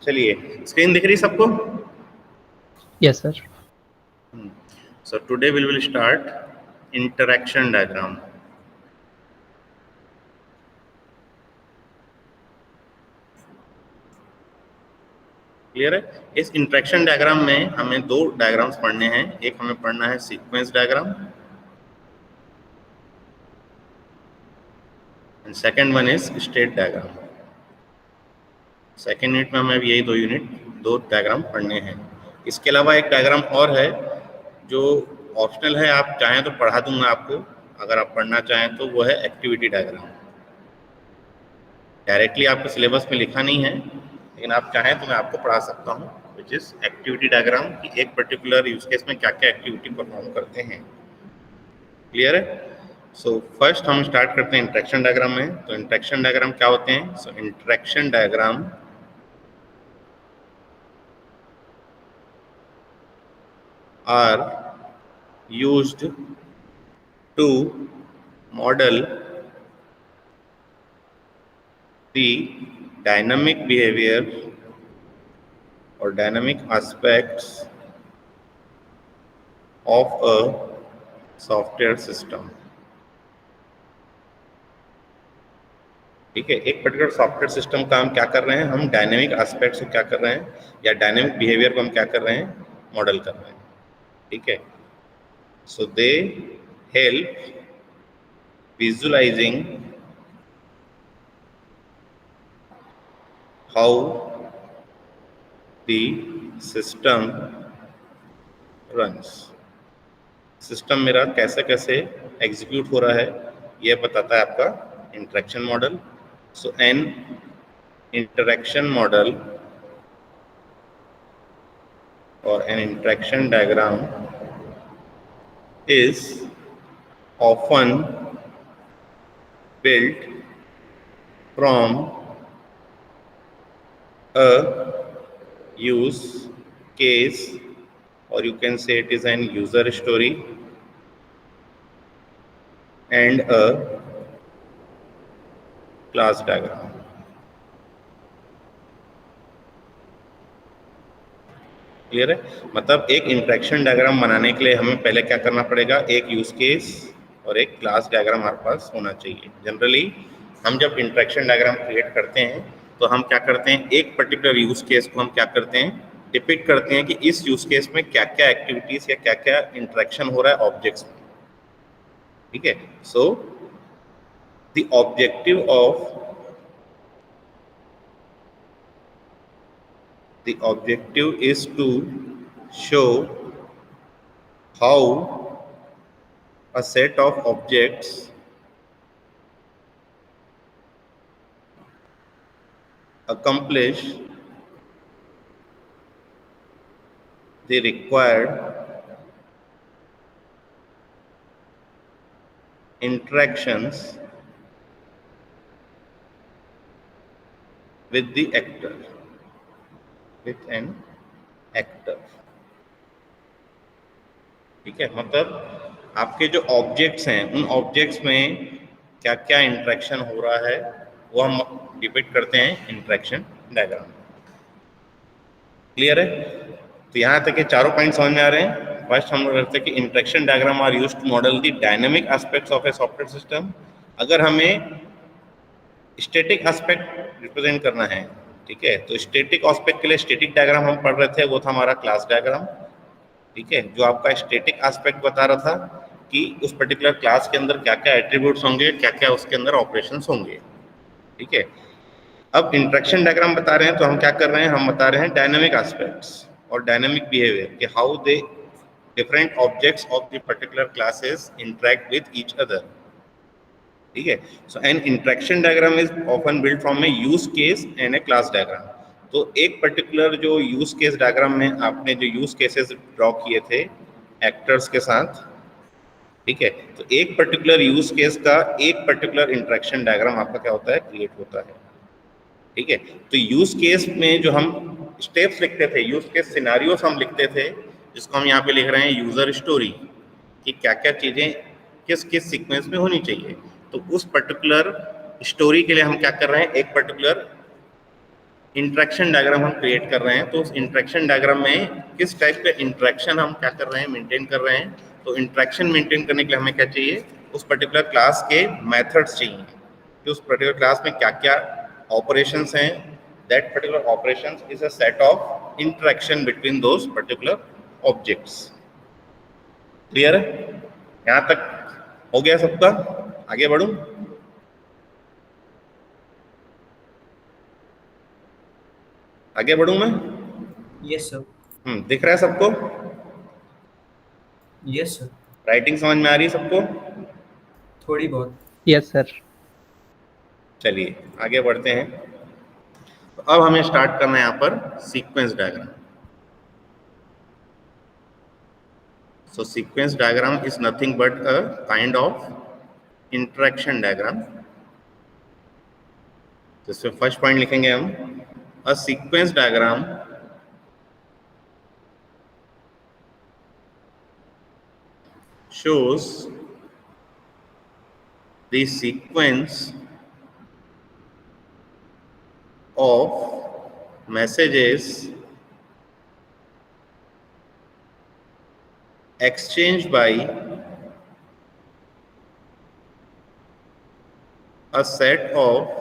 चलिए, स्क्रीन दिख रही सबको? Yes, sir. So today we will start interaction diagram. Clear है? इस इंटरेक्शन डायग्राम में हमें दो डायग्राम्स पढ़ने हैं। एक हमें पढ़ना है sequence diagram and second one is state diagram. Second unit में हमें यही दो डायग्राम पढ़ने हैं। इसके अलावा एक डायग्राम और है जो ऑप्शनल है, आप चाहें तो पढ़ा दूंगा आपको, अगर आप पढ़ना चाहें तो, वो है एक्टिविटी डायग्राम। डायरेक्टली आपके सिलेबस में लिखा नहीं है, लेकिन आप चाहें तो मैं आपको पढ़ा सकता हूँ, विच इज एक्टिविटी डायग्राम की एक पर्टिकुलर यूज केस में क्या क्या एक्टिविटी परफॉर्म करते हैं। क्लियर है? सो फर्स्ट हम स्टार्ट करते हैं इंटरेक्शन डायग्राम में। तो इंटरेक्शन डायग्राम क्या होते हैं? So interaction diagram are used to model the dynamic behavior or dynamic aspects of a software system। ठीक है, एक पर्टिकुलर सॉफ्टवेयर सिस्टम का हम क्या कर रहे हैं, हम डायनेमिक एस्पेक्ट्स को क्या कर रहे हैं, या डायनेमिक बिहेवियर को हम क्या कर रहे हैं, मॉडल कर रहे हैं। ठीक है, so they help visualizing how the system runs। System मेरा कैसे कैसे एग्जीक्यूट हो रहा है, यह बताता है आपका interaction model. So an interaction model और an interaction diagram is often built from a use case, or you can say it is an user story and a class diagram। Clear है? मतलब एक इंटरेक्शन डायग्राम बनाने के लिए हमें पहले क्या करना पड़ेगा, एक यूज केस और एक क्लास डायग्राम हमारे पास होना चाहिए। जनरली हम जब इंटरेक्शन डायग्राम क्रिएट करते हैं तो हम क्या करते हैं, एक पर्टिकुलर यूज केस को हम क्या करते हैं, डिपिक्ट करते हैं कि इस यूज केस में क्या क्या एक्टिविटीज या क्या क्या इंटरेक्शन हो रहा है ऑब्जेक्ट्स में। ठीक है, so the objective is to show how a set of objects accomplish the required interactions with the actor, with an actor। ठीक है, मतलब आपके जो ऑब्जेक्ट्स हैं उन ऑब्जेक्ट्स में क्या क्या इंटरेक्शन हो रहा है वो हम डिपिक्ट करते हैं इंटरेक्शन डायग्राम। क्लियर है? तो यहाँ तक के चारों पॉइंट समझ में आ रहे हैं। फर्स्ट हम लोग करते हैं कि interaction diagram are used to model the dynamic aspects of a software system. अगर हमें स्टैटिक एस्पेक्ट रिप्रेजेंट करना है, ठीक है, तो स्टैटिक एस्पेक्ट के लिए स्टैटिक डायग्राम हम पढ़ रहे थे, वो था हमारा क्लास डायग्राम। ठीक है, जो आपका स्टैटिक एस्पेक्ट बता रहा था कि उस पर्टिकुलर क्लास के अंदर क्या क्या एट्रीब्यूट्स होंगे, क्या क्या उसके अंदर ऑपरेशंस होंगे। ठीक है, अब इंटरेक्शन डायग्राम बता रहे हैं तो हम क्या कर रहे हैं, हम बता रहे हैं डायनेमिक एस्पेक्ट्स और डायनेमिक बिहेवियर कि how they different objects of the particular classes interact with each other. ठीक है, so an interaction diagram is often build from a use case and a class diagram. तो एक particular जो use case diagram में आपने जो use cases draw किए थे एक्टर्स के साथ, ठीक है, तो एक पर्टिकुलर यूज केस का एक पर्टिकुलर इंटरेक्शन डायग्राम आपका क्या होता है, क्रिएट होता है। ठीक है, तो यूज केस में जो हम स्टेप्स लिखते थे, यूज केस सिनारियोस हम लिखते थे, जिसको हम यहाँ पे लिख रहे हैं यूजर स्टोरी, कि क्या क्या चीजें किस किस सीक्वेंस में होनी चाहिए। तो उस पर्टिकुलर स्टोरी के लिए हम क्या कर रहे हैं, एक पर्टिकुलर इंटरेक्शन डायग्राम हम क्रिएट कर रहे हैं, तो उस इंटरेक्शन डायग्राम में किस टाइप का इंटरेक्शन हम क्या कर रहे हैं, मेंटेन कर रहे हैं। तो इंटरेक्शन मेंटेन करने के लिए हमें क्या चाहिए, उस पर्टिकुलर क्लास के मेथड्स चाहिए कि उस पर्टिकुलर क्लास में क्या क्या ऑपरेशंस हैं। That particular operations is a set of interaction between those particular objects. Clear है? यहाँ तक हो गया सबका? आगे बढ़ूं? आगे बढ़ूं मैं? Yes sir. दिख रहा है सबको? Yes sir. राइटिंग समझ में आ रही है सबको? थोड़ी बहुत। Yes, sir. चलिए आगे बढ़ते हैं। तो अब हमें स्टार्ट करना है यहाँ पर sequence diagram. So sequence diagram is nothing but a kind of interaction diagram. तो इसमें फर्स्ट पॉइंट लिखेंगे हम, a sequence diagram shows the sequence of messages exchanged by a set of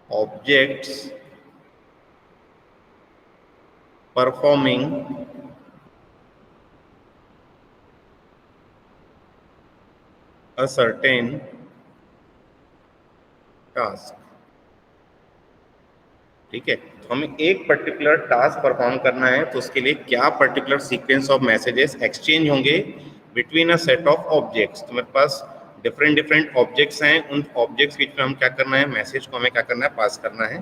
objects performing a certain task. ठीक है, तो हमें एक particular task perform करना है, तो उसके लिए क्या particular sequence of messages exchange होंगे between a set of objects. तो मेरे पास डिफरेंट डिफरेंट ऑब्जेक्ट्स हैं, उन ऑब्जेक्ट्स के बीच में हम क्या करना है, मैसेज को हमें क्या करना है, पास करना है।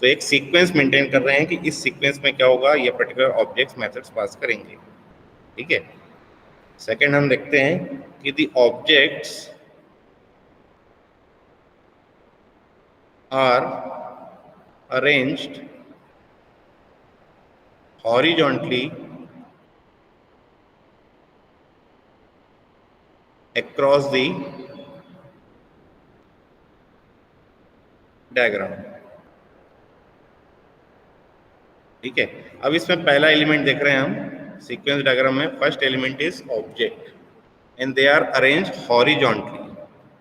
तो एक सीक्वेंस मेंटेन कर रहे हैं कि इस सीक्वेंस में क्या होगा, ये पर्टिकुलर ऑब्जेक्ट्स मैसेज पास करेंगे। ठीक है, सेकेंड हम देखते हैं कि the objects are arranged horizontally across the diagram। ठीक है, अब इसमें पहला एलिमेंट देख रहे हैं हम सीक्वेंस डायग्राम में, first element is object and they are arranged horizontally.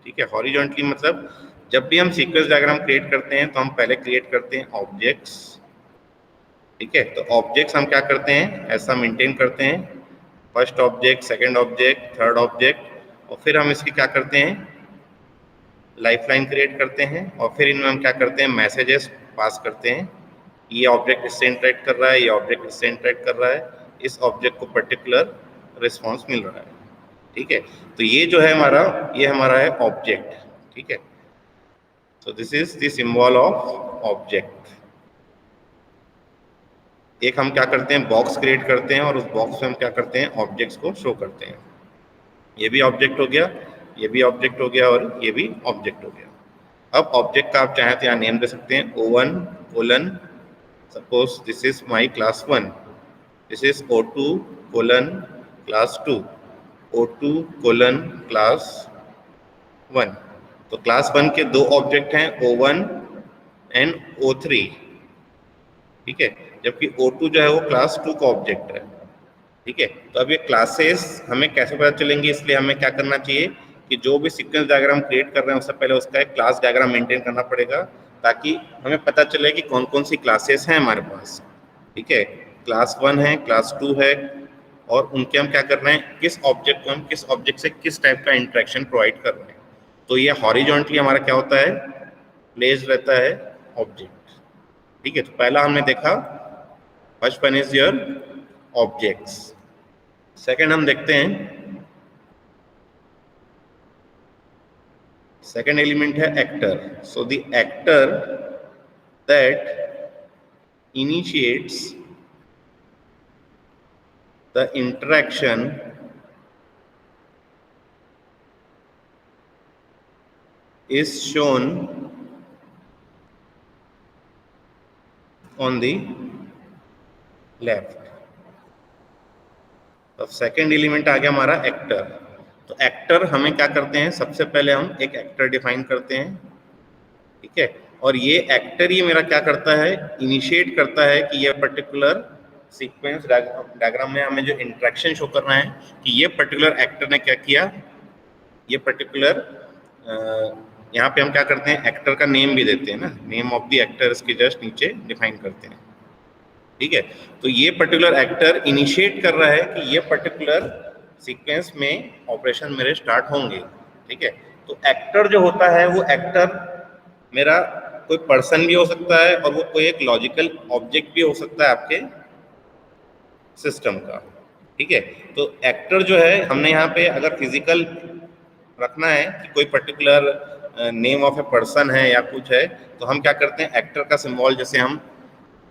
ठीक है, हॉरिजॉन्टली मतलब जब भी हम सीक्वेंस डायग्राम क्रिएट करते हैं तो हम पहले क्रिएट करते हैं ऑब्जेक्ट्स। ठीक है, तो ऑब्जेक्ट्स हम क्या करते हैं, ऐसा मेंटेन करते हैं, first object, second object, third object, और फिर हम इसकी क्या करते हैं, लाइफलाइन क्रिएट करते हैं, और फिर इनमें हम क्या करते हैं, मैसेजेस पास करते हैं। ये ऑब्जेक्ट इससे इंटरेक्ट कर रहा है, ये ऑब्जेक्ट इससे इंटरेक्ट कर रहा है, इस ऑब्जेक्ट को पर्टिकुलर रिस्पॉन्स मिल रहा है। ठीक है, तो ये जो है हमारा, ये हमारा है ऑब्जेक्ट। ठीक है, so this is the symbol of object। एक हम क्या करते हैं, बॉक्स क्रिएट करते हैं, और उस बॉक्स में हम क्या करते हैं, ऑब्जेक्ट्स को शो करते हैं। ये भी ऑब्जेक्ट हो गया, ये भी ऑब्जेक्ट हो गया, और ये भी ऑब्जेक्ट हो गया। अब ऑब्जेक्ट का आप चाहें तो यहाँ नेम दे सकते हैं, O1 colon, suppose this is my class 1, this is O2 colon class 2, O2 colon class 1। तो क्लास 1 के दो ऑब्जेक्ट हैं, O1 एंड O3। ठीक है, जबकि O2 जो है वो क्लास 2 का ऑब्जेक्ट है। ठीक है, तो अब ये क्लासेस हमें कैसे पता चलेंगी, इसलिए हमें क्या करना चाहिए कि जो भी सीक्वेंस डायग्राम क्रिएट कर रहे हैं उससे पहले उसका एक क्लास डायग्राम मेंटेन करना पड़ेगा, ताकि हमें पता चले कि कौन कौन सी क्लासेस हैं हमारे पास। ठीक है, क्लास 1 है, क्लास 2 है, और उनके हम क्या कर रहे हैं, किस ऑब्जेक्ट को हम किस ऑब्जेक्ट से किस टाइप का इंटरेक्शन प्रोवाइड कर रहे हैं। तो ये हॉरिजॉन्टली हमारा क्या होता है, प्लेस्ड रहता है ऑब्जेक्ट। ठीक है, तो पहला हमने देखा, first one is your objects. Second हम देखते हैं, सेकंड एलिमेंट है actor. So the actor that initiates the interaction is shown on the left। अब सेकेंड एलिमेंट आ गया हमारा एक्टर। तो एक्टर हमें क्या करते हैं, सबसे पहले हम एक एक्टर डिफाइन करते हैं। ठीक है, और ये एक्टर ये मेरा क्या करता है, इनिशिएट करता है कि ये पर्टिकुलर सीक्वेंस डायग्राम में हमें जो इंटरेक्शन शो करना है कि ये पर्टिकुलर एक्टर ने क्या किया, ये पर्टिकुलर यहाँ पे हम क्या करते हैं, एक्टर का नेम भी देते हैं ना, नेम ऑफ द एक्टर इसके जस्ट नीचे डिफाइन करते हैं, ठीक है। तो ये पर्टिकुलर एक्टर इनिशिएट कर रहा है कि ये पर्टिकुलर सीक्वेंस में ऑपरेशन मेरे स्टार्ट होंगे, ठीक है। तो एक्टर जो होता है वो एक्टर मेरा कोई पर्सन भी हो सकता है और वो कोई एक लॉजिकल ऑब्जेक्ट भी हो सकता है आपके सिस्टम का, ठीक है। तो एक्टर जो है हमने यहाँ पे अगर फिजिकल रखना है कि कोई particular name of a person है या कुछ है, तो हम क्या करते हैं, एक्टर का सिंबल जैसे हम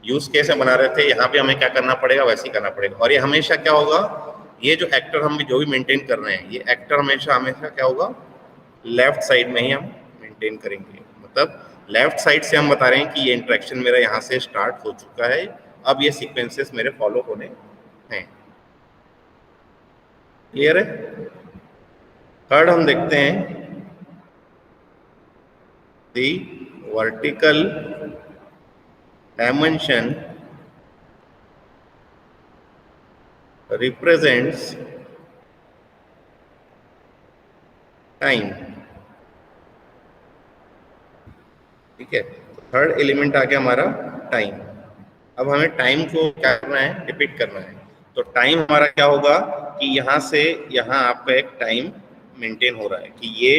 यूज केस में बना रहे थे, यहाँ पे हमें क्या करना पड़ेगा, वैसे ही करना पड़ेगा। और ये हमेशा क्या होगा, ये जो एक्टर हम जो भी मेंटेन कर रहे हैं, ये एक्टर हमेशा हमेशा क्या होगा, लेफ्ट साइड में ही हम मेंटेन करेंगे। मतलब लेफ्ट साइड से हम बता रहे हैं कि ये इंटरेक्शन मेरा यहाँ से स्टार्ट हो चुका है, अब ये सीक्वेंसेस मेरे फॉलो होने हैं। क्लियर है? थर्ड हम देखते हैं दी वर्टिकल डायमेंशन represents टाइम, ठीक है। तो थर्ड एलिमेंट आ गया हमारा टाइम। अब हमें टाइम को क्या करना है, डिपिक्ट करना है। तो टाइम हमारा क्या होगा कि यहाँ से यहाँ आपका एक टाइम मेंटेन हो रहा है कि ये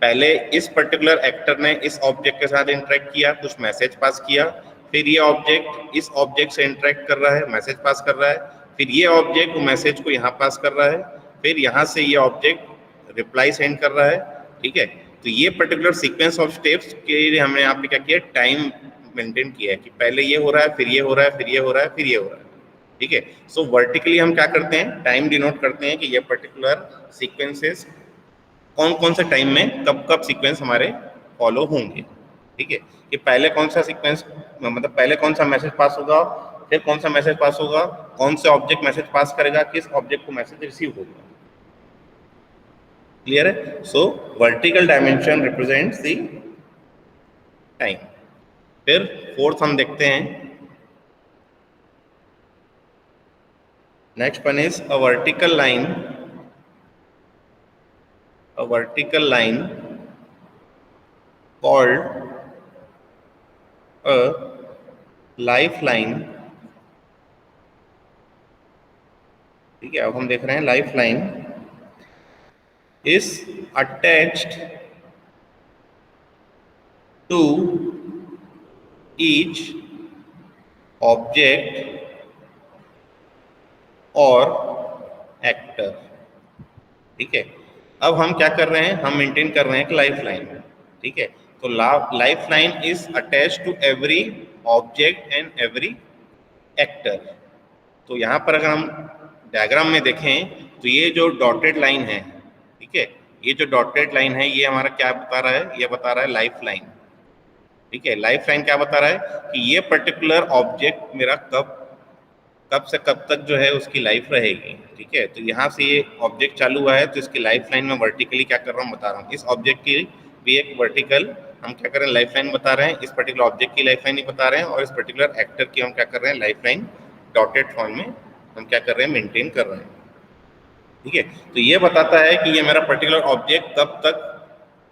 पहले इस पर्टिकुलर एक्टर ने इस ऑब्जेक्ट के साथ इंटरेक्ट किया, कुछ मैसेज पास किया, फिर ये ऑब्जेक्ट इस ऑब्जेक्ट से इंटरेक्ट कर रहा है, मैसेज पास कर रहा है, फिर ये ऑब्जेक्ट वो मैसेज को यहाँ पास कर रहा है, फिर यहाँ से ये ऑब्जेक्ट रिप्लाई सेंड कर रहा है, ठीक है। तो ये पर्टिकुलर सीक्वेंस ऑफ स्टेप्स के लिए हमने यहाँ पे क्या किया, टाइम मेंटेन किया है कि पहले ये हो रहा है, फिर ये हो रहा है, फिर ये हो रहा है, फिर ये हो रहा है, ठीक है। सो वर्टिकली हम क्या करते हैं, टाइम डिनोट करते हैं कि ये पर्टिकुलर सीक्वेंसेस कौन कौन से टाइम में कब कब सीक्वेंस हमारे फॉलो होंगे, ठीक है। कि पहले कौन सा सीक्वेंस, मतलब पहले कौन सा मैसेज पास होगा, फिर कौन सा मैसेज पास होगा, कौन से ऑब्जेक्ट मैसेज पास करेगा, किस ऑब्जेक्ट को मैसेज रिसीव होगा। क्लियर है? सो vertical dimension represents the time. फिर फोर्थ हम देखते हैं, next one is a vertical line, a vertical line called a lifeline, ठीक है। अब हम देख रहे हैं lifeline is attached to each object or actor, ठीक है। अब हम क्या कर रहे हैं, हम मेंटेन कर रहे हैं एक लाइफ लाइन, ठीक है। तो life line is attach to every object and every actor. तो यहाँ पर अगर हम डायग्राम में देखें तो ये जो डॉटेड लाइन है, ठीक है, ये जो डॉटेड लाइन है ये हमारा क्या बता रहा है, ये बता रहा है लाइफ लाइन, ठीक है। लाइफ लाइन क्या बता रहा है कि ये पर्टिकुलर ऑब्जेक्ट मेरा कब से कब तक जो है उसकी लाइफ रहेगी, ठीक है। तो यहाँ से ये ऑब्जेक्ट चालू हुआ है तो इसकी लाइफ लाइन में वर्टिकली क्या कर रहा हूँ बता रहा हूँ, इस ऑब्जेक्ट की भी एक वर्टिकल हम क्या कर रहे हैं, लाइफ लाइन बता रहे हैं, इस पर्टिकुलर ऑब्जेक्ट की लाइफ लाइन ही बता रहे हैं, और इस पर्टिकुलर एक्टर की हम क्या कर रहे हैं, लाइफ लाइन डॉटेड फॉर्म में हम क्या कर रहे हैं, मेंटेन कर रहे हैं, ठीक है। तो ये बताता है कि ये मेरा पर्टिकुलर ऑब्जेक्ट कब तक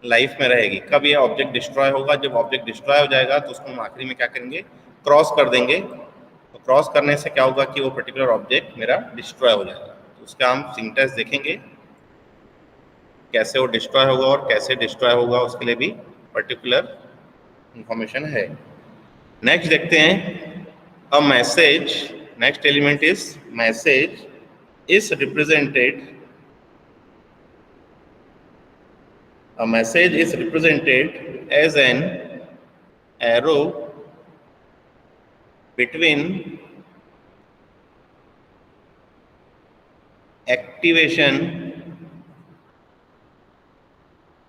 लाइफ में रहेगी, कब ये ऑब्जेक्ट डिस्ट्रॉय होगा। जब ऑब्जेक्ट डिस्ट्रॉय हो जाएगा तो उसको हम आखिरी में क्या करेंगे, क्रॉस कर देंगे। तो क्रॉस करने से क्या होगा कि वो पर्टिकुलर ऑब्जेक्ट मेरा डिस्ट्रॉय हो जाएगा। तो उसका हम सिंटैक्स देखेंगे कैसे वो डिस्ट्रॉय होगा और कैसे डिस्ट्रॉय होगा, उसके लिए भी पर्टिकुलर इंफॉर्मेशन है। नेक्स्ट देखते हैं a message, next element is message is represented, a message is represented as an arrow between activation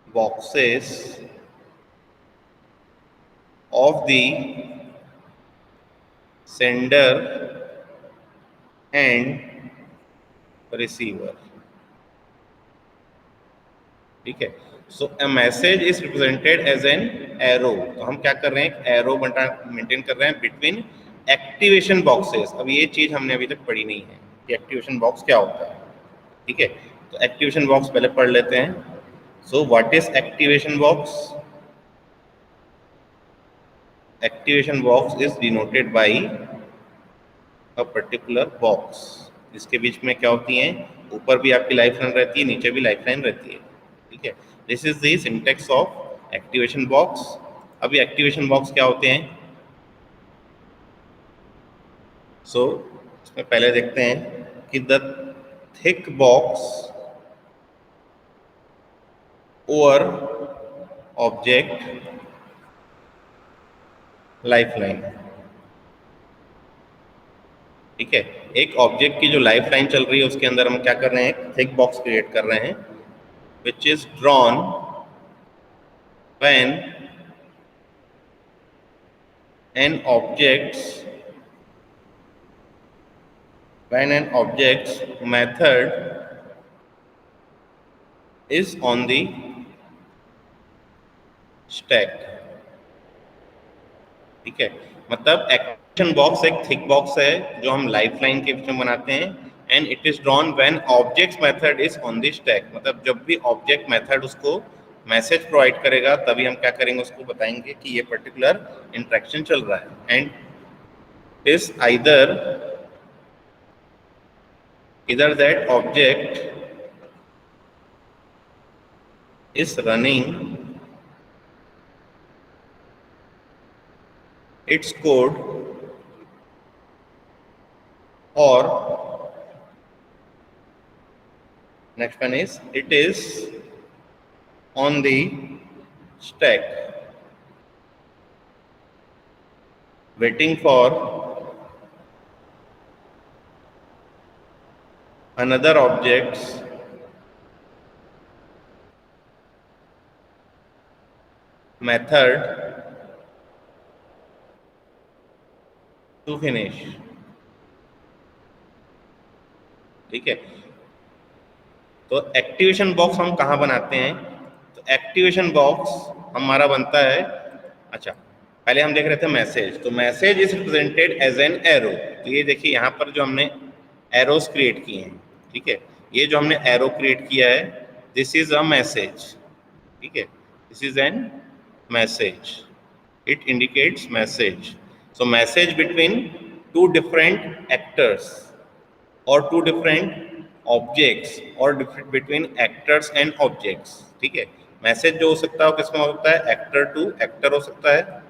boxes of the sender and receiver, ठीक है। So a message is represented as an arrow. तो हम क्या कर रहे हैं, एक arrow बना मेंटेन कर रहे हैं बिटवीन एक्टिवेशन बॉक्सेस। अब ये चीज हमने अभी तक पढ़ी नहीं है कि एक्टिवेशन बॉक्स क्या होता है, ठीक है। तो एक्टिवेशन बॉक्स पहले पढ़ लेते हैं। So what is activation box? Activation box is denoted by a particular box. इसके बीच में क्या होती हैं, ऊपर भी आपकी लाइफ लाइन रहती है, नीचे भी लाइफ लाइन रहती है, ठीक है। This is the syntax of activation box. अभी एक्टिवेशन बॉक्स क्या होते हैं? सो इसमें पहले देखते हैं कि the thick box over object lifeline, ठीक है। एक ऑब्जेक्ट की जो लाइफ लाइन चल रही है उसके अंदर हम क्या कर रहे हैं, एक थिक बॉक्स क्रिएट कर रहे हैं which is drawn when an object's method is on the stack, ठीक है। मतलब एक्टिवेशन बॉक्स एक थिक बॉक्स है जो हम लाइफ लाइन के बीच में बनाते हैं, and it is drawn when object method is on the stack. मतलब जब भी ऑब्जेक्ट मेथड उसको मैसेज प्रोवाइड करेगा तभी हम क्या करेंगे, उसको बताएंगे कि ये पर्टिकुलर इंटरेक्शन चल रहा है। And is either that object is running its code or next one is it is on the stack waiting for another object's method to finish, ठीक है। तो एक्टिवेशन बॉक्स हम कहाँ बनाते हैं? तो एक्टिवेशन बॉक्स हमारा बनता है, अच्छा पहले हम देख रहे थे मैसेज। तो message is represented as an arrow. तो ये देखिए यहाँ पर जो हमने एरोस क्रिएट किए हैं, ठीक है। ये जो हमने एरो क्रिएट किया है, दिस इज अ मैसेज, ठीक है। This is an message, it indicates message. So message between two different actors और टू डिफरेंट ऑब्जेक्ट्स और बिटवीन एक्टर्स एंड ऑब्जेक्ट्स, ठीक है। मैसेज जो हो सकता है वो किसमें हो सकता है, एक्टर टू एक्टर हो सकता है,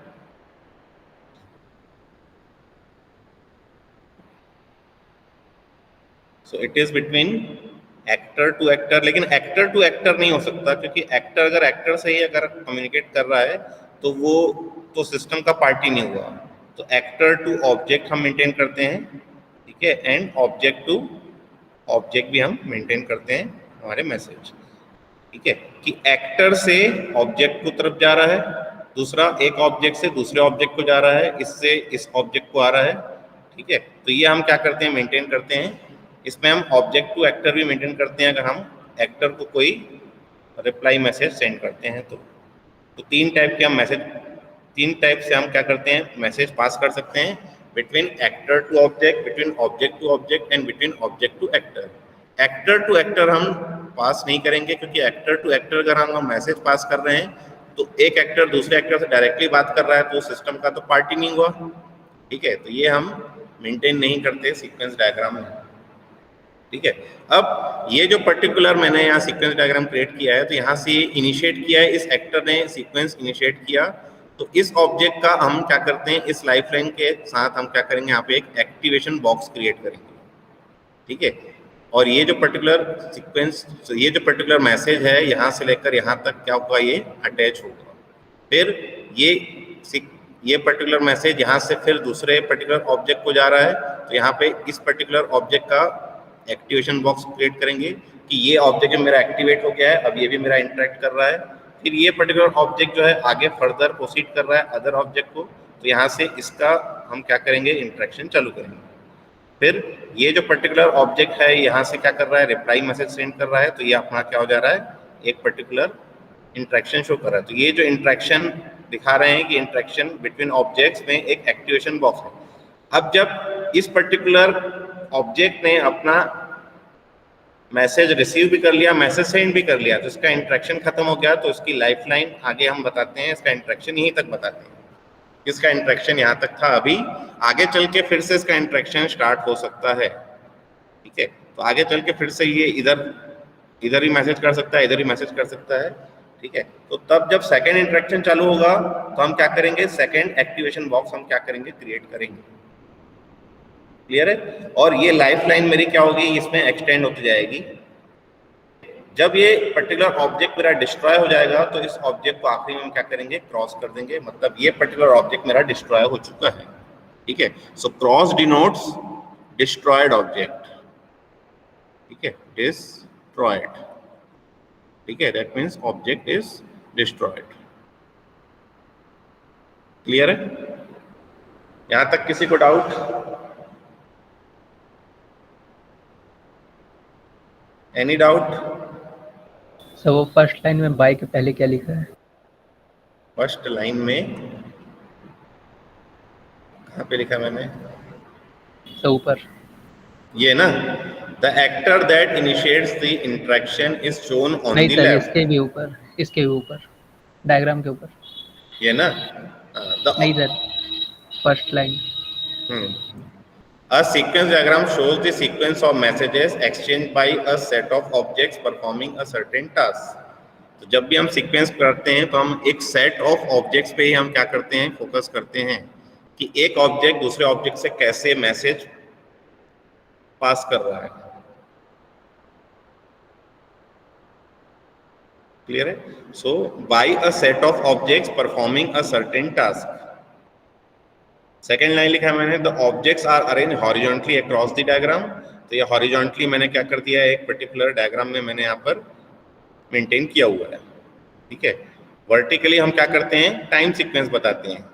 so it is between actor to actor. लेकिन एक्टर टू एक्टर नहीं हो सकता, क्योंकि एक्टर अगर एक्टर से ही अगर कम्युनिकेट कर रहा है तो वो तो सिस्टम का पार्ट ही नहीं हुआ। तो एक्टर टू ऑब्जेक्ट हम मेंटेन करते हैं, ठीक है, एंड ऑब्जेक्ट टू ऑब्जेक्ट भी हम मेंटेन करते हैं हमारे मैसेज, ठीक है। कि एक्टर से ऑब्जेक्ट को तरफ जा रहा है, दूसरा एक ऑब्जेक्ट से दूसरे ऑब्जेक्ट को जा रहा है, इससे इस ऑब्जेक्ट को आ रहा है, ठीक है। तो ये हम क्या करते हैं, मेंटेन करते हैं। इसमें हम ऑब्जेक्ट टू एक्टर भी मेंटेन करते हैं अगर हम एक्टर को कोई रिप्लाई मैसेज सेंड करते हैं तो तीन टाइप के हम मैसेज, तीन टाइप से हम क्या करते हैं, मैसेज पास कर सकते हैं between actor to object, between object to object and between object to actor. Actor to actor हम पास नहीं करेंगे, क्योंकि एक्टर टू एक्टर अगर हम मैसेज पास कर रहे हैं तो एक एक्टर दूसरे एक्टर से डायरेक्टली बात कर रहा है तो सिस्टम का तो पार्ट ही नहीं हुआ, ठीक है। तो ये हम मेंटेन नहीं करते सीक्वेंस डायग्राम में, ठीक है। अब ये जो पर्टिकुलर मैंने यहाँ सीक्वेंस डायग्राम क्रिएट किया है, तो यहाँ से इनिशिएट किया है, इस एक्टर ने सीक्वेंस इनिशिएट किया, तो इस ऑब्जेक्ट का हम क्या करते हैं, इस लाइफ लाइन के साथ हम क्या करेंगे, यहाँ पे एक एक्टिवेशन बॉक्स क्रिएट करेंगे, ठीक है। और ये जो पर्टिकुलर सीक्वेंस, ये जो पर्टिकुलर मैसेज है यहाँ से लेकर यहाँ तक क्या होगा, ये अटैच होगा। फिर ये पर्टिकुलर मैसेज यहाँ से फिर दूसरे पर्टिकुलर ऑब्जेक्ट को जा रहा है, तो यहाँ पे इस पर्टिकुलर ऑब्जेक्ट का एक्टिवेशन बॉक्स क्रिएट करेंगे कि ये ऑब्जेक्ट जो मेरा एक्टिवेट हो गया है, अब ये भी मेरा इंटरेक्ट कर रहा है। फिर ये पर्टिकुलर ऑब्जेक्ट जो है आगे फर्दर प्रोसीड कर रहा है अदर ऑब्जेक्ट को, तो यहाँ से इसका हम क्या करेंगे, इंटरेक्शन चालू करेंगे। फिर ये जो पर्टिकुलर ऑब्जेक्ट है यहाँ से क्या कर रहा है, रिप्लाई मैसेज सेंड कर रहा है, तो ये अपना क्या हो जा रहा है, एक पर्टिकुलर इंटरेक्शन शो कर रहा है। तो ये जो इंटरेक्शन दिखा रहे हैं कि इंटरेक्शन बिटवीन ऑब्जेक्ट्स में एक एक्टिवेशन बॉक्स है। अब जब इस पर्टिकुलर ऑब्जेक्ट ने अपना मैसेज रिसीव भी कर लिया, मैसेज सेंड भी कर लिया, तो इसका इंटरेक्शन खत्म हो गया, तो इसकी लाइफ लाइन आगे हम बताते हैं, इसका इंटरेक्शन यहीं तक बताते हैं। इसका इंटरेक्शन यहाँ तक था, अभी आगे चल के फिर से इसका इंटरेक्शन स्टार्ट हो सकता है। ठीक है, तो आगे चल के फिर से ये इधर ही मैसेज कर सकता है, इधर ही मैसेज कर सकता है। ठीक है, तो तब जब सेकंड इंटरेक्शन चालू होगा तो हम क्या करेंगे, सेकंड एक्टिवेशन बॉक्स हम क्या करेंगे, क्रिएट करेंगे। क्लियर है? और ये लाइफ लाइन मेरी क्या होगी, इसमें एक्सटेंड होती जाएगी। जब ये पर्टिकुलर ऑब्जेक्ट मेरा डिस्ट्रॉय हो जाएगा तो इस ऑब्जेक्ट को आखिरी में हम क्या करेंगे, क्रॉस कर देंगे, मतलब ये पर्टिकुलर ऑब्जेक्ट मेरा डिस्ट्रॉय हो चुका है। ठीक है, so cross denotes destroyed object. ठीक है, डिस्ट्रॉयड। ठीक है, that means object is destroyed. Clear है? यहां तक किसी को डाउट? Any doubt? सर वो फर्स्ट लाइन में बाय के पहले क्या लिखा है? फर्स्ट लाइन में कहाँ पे लिखा मैंने? सर ऊपर ये ना, the actor that initiates the interaction is shown on नहीं द सर, लेफ्ट। इसके भी ऊपर, इसके भी ऊपर, डायग्राम के ऊपर। ये ना, नहीं sir, first line. A sequence diagram shows the sequence of messages exchanged by a set of objects performing a certain task. तो जब भी हम सीक्वेंस करते हैं तो हम एक सेट ऑफ ऑब्जेक्ट्स पे ही हम क्या करते हैं, फोकस करते हैं कि एक ऑब्जेक्ट दूसरे ऑब्जेक्ट से कैसे मैसेज पास कर रहा है। क्लियर है? So by a set of objects performing a certain task. Second line लिखा है मैंने, the objects are arrange horizontally across the diagram. तो ये हॉरिजॉन्टली मैंने क्या कर दिया है, एक पर्टिकुलर डायग्राम में मैंने यहाँ पर मेंटेन किया हुआ है। ठीक है, वर्टिकली हम क्या करते हैं, टाइम सीक्वेंस बताते हैं।